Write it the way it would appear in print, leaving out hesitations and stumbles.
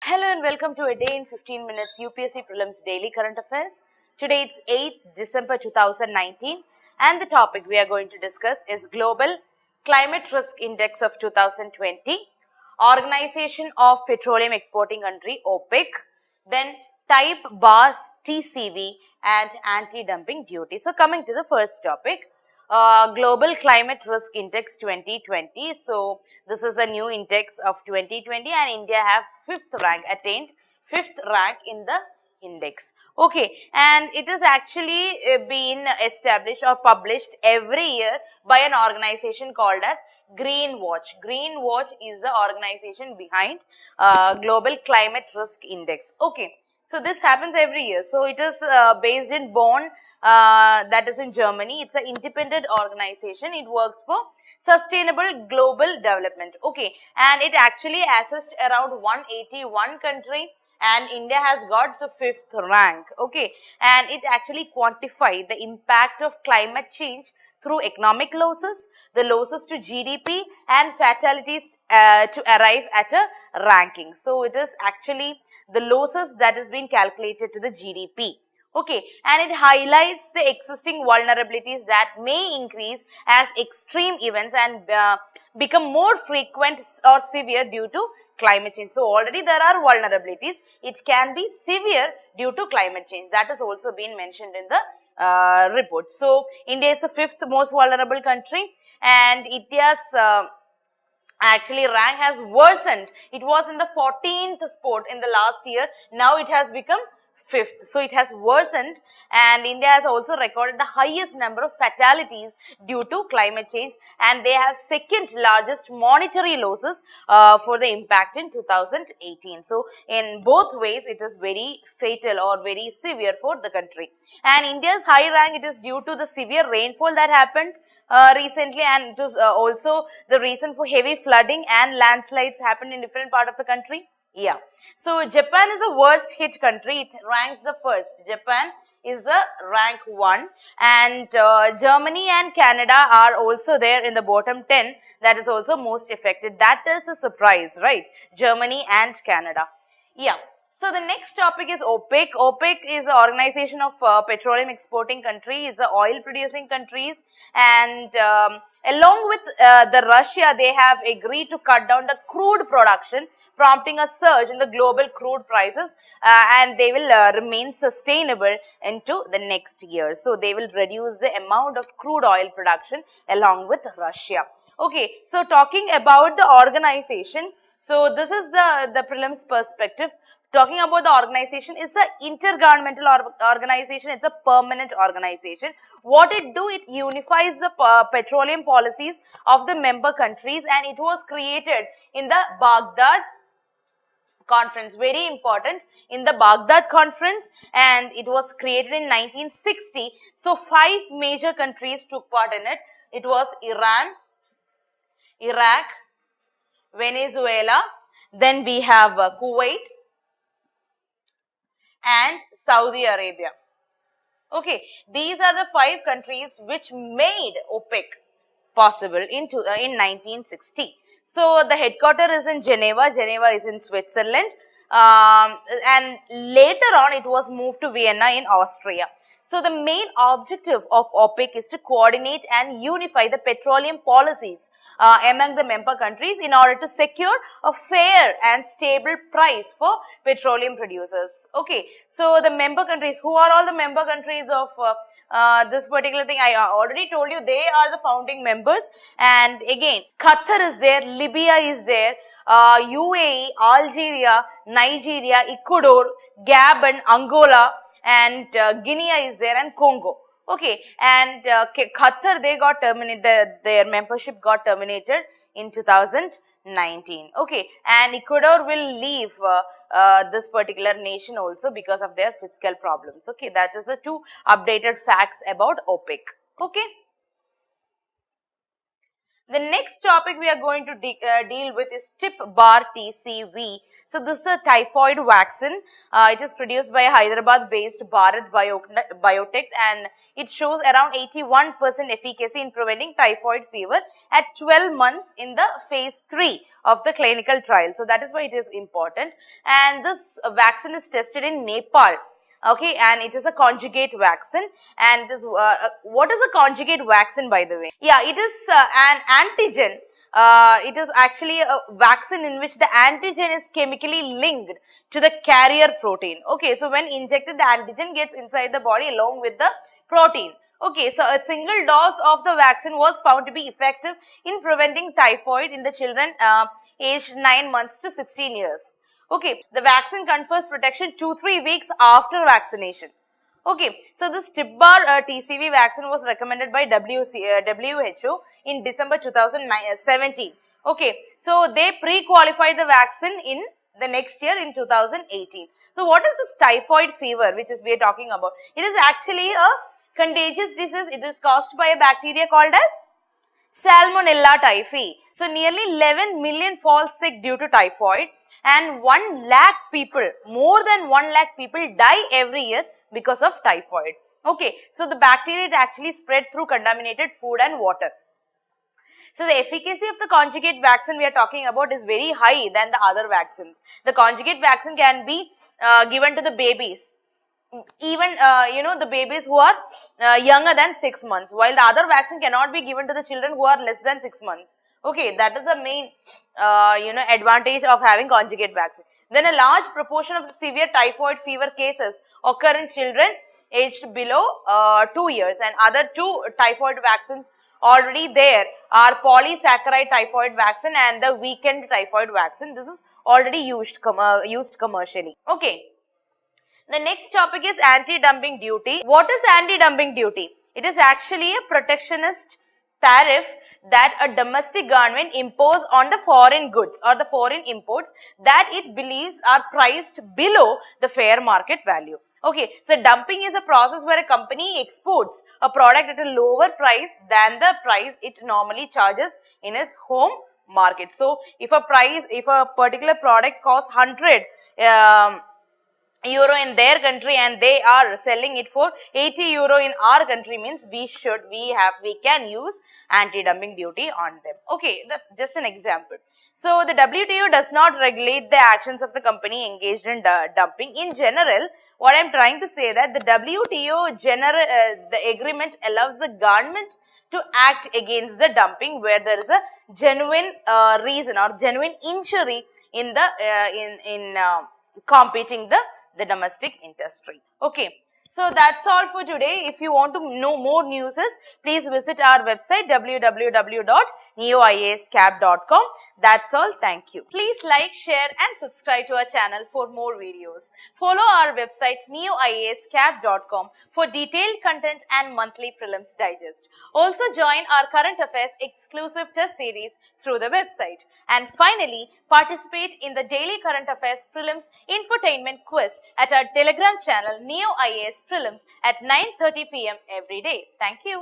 Hello and welcome to A Day in 15 Minutes UPSC Prelims Daily Current Affairs. Today it's 8th December 2019 and the topic we are going to discuss is Global Climate Risk Index of 2020, Organization of Petroleum Exporting Country OPEC, then Type Bars TCV and Anti-Dumping Duty. So coming to the first topic. Global Climate Risk Index 2020. So this is a new index of 2020 and India have attained fifth rank in the index. Okay, and it is actually been established or published every year by an organization called as Green Watch. Green Watch is the organization behind Global Climate Risk Index. Okay. So this happens every year. So it is based in Bonn, that is in Germany. It's an independent organization. It works for sustainable global development. Okay, and it actually assessed around 181 country, and India has got the fifth rank. Okay, and it actually quantified the impact of climate change through economic losses, the losses to GDP and fatalities to arrive at a ranking. So it is actually the losses that has been calculated to the GDP. Okay, and it highlights the existing vulnerabilities that may increase as extreme events and become more frequent or severe due to climate change. So already there are vulnerabilities. It can be severe due to climate change. That has also been mentioned in the report. So India is the fifth most vulnerable country, and India's actually rank has worsened. It was in the 14th spot in the last year. Now it has become 5th. So it has worsened, and India has also recorded the highest number of fatalities due to climate change, and they have second largest monetary losses for the impact in 2018. So in both ways it is very fatal or very severe for the country. And India's high rank, it is due to the severe rainfall that happened recently, and it was also the reason for heavy flooding and landslides happened in different part of the country. Yeah. So Japan is the worst hit country. It ranks the first. Japan is the rank 1, and Germany and Canada are also there in the bottom 10. That is also most affected. That is a surprise, right? Germany and Canada. Yeah. So the next topic is OPEC. OPEC is the organization of petroleum exporting countries, the oil producing countries, and along with the Russia, they have agreed to cut down the crude production, prompting a surge in the global crude prices, and they will remain sustainable into the next year. So they will reduce the amount of crude oil production along with Russia. Okay, so talking about the organization, so this is the prelims perspective. Talking about the organization, is an intergovernmental organization. It's a permanent organization. What it do, it unifies the petroleum policies of the member countries, and it was created in the Baghdad conference, very important, in the Baghdad conference, and it was created in 1960. So 5 major countries took part in it. It was Iran, Iraq, Venezuela, then we have Kuwait and Saudi Arabia. Okay, these are the 5 countries which made OPEC possible in 1960. So the headquarters is in Geneva. Geneva is in Switzerland, and later on it was moved to Vienna in Austria. So the main objective of OPEC is to coordinate and unify the petroleum policies among the member countries in order to secure a fair and stable price for petroleum producers. Okay, so the member countries, who are all the member countries of this particular thing? I already told you they are the founding members, and again Qatar is there, Libya is there, UAE, Algeria, Nigeria, Ecuador, Gabon, Angola, and Guinea is there, and Congo. Okay, and Qatar, they got terminated, their membership got terminated in 2019. Okay, and Ecuador will leave this particular nation also because of their fiscal problems. Okay, that is the 2 updated facts about OPEC. Okay. The next topic we are going to deal with is TIP-bar TCV. So this is a typhoid vaccine. It is produced by Hyderabad-based Bharat Biotech, and it shows around 81% efficacy in preventing typhoid fever at 12 months in the phase 3 of the clinical trial. So that is why it is important. And this vaccine is tested in Nepal. Okay, and it is a conjugate vaccine. And this, what is a conjugate vaccine, by the way? Yeah, it is an antigen. It is actually a vaccine in which the antigen is chemically linked to the carrier protein. Okay, so when injected, the antigen gets inside the body along with the protein. Okay, so a single dose of the vaccine was found to be effective in preventing typhoid in the children aged 9 months to 16 years. Okay, the vaccine confers protection 2-3 weeks after vaccination. Okay, so this TIP-bar TCV vaccine was recommended by WHO in December 2017. Okay, so they pre-qualified the vaccine in the next year in 2018. So what is this typhoid fever which is we are talking about? It is actually a contagious disease. It is caused by a bacteria called as Salmonella typhi. So nearly 11 million fall sick due to typhoid, and 1 lakh people, more than 1 lakh people die every year because of typhoid. Okay, so the bacteria it actually spread through contaminated food and water. So the efficacy of the conjugate vaccine we are talking about is very high than the other vaccines. The conjugate vaccine can be given to the babies, even the babies who are younger than 6 months, while the other vaccine cannot be given to the children who are less than 6 months. Okay, that is the main advantage of having conjugate vaccine. Then a large proportion of the severe typhoid fever cases occur in children aged below 2 years, and other 2 typhoid vaccines already there are polysaccharide typhoid vaccine and the weakened typhoid vaccine. This is already used commercially. Okay. The next topic is anti-dumping duty. What is anti-dumping duty? It is actually a protectionist tariff that a domestic government impose on the foreign goods or the foreign imports that it believes are priced below the fair market value. Okay, so dumping is a process where a company exports a product at a lower price than the price it normally charges in its home market. So if a particular product costs 100 euro in their country and they are selling it for 80 euro in our country, means we can use anti-dumping duty on them. Okay, that's just an example. So the WTO does not regulate the actions of the company engaged in dumping. In general, what I am trying to say that the WTO the agreement allows the government to act against the dumping where there is a genuine reason or genuine injury in the competing the domestic industry. Okay, so that's all for today. If you want to know more news, please visit our website www.neoiascap.com. That's all. Thank you. Please like, share and subscribe to our channel for more videos. Follow our website neoiascap.com for detailed content and monthly prelims digest. Also join our current affairs exclusive test series through the website. And finally, participate in the daily current affairs prelims infotainment quiz at our Telegram channel Neo IAS Prelims at 9:30 p.m. every day. Thank you.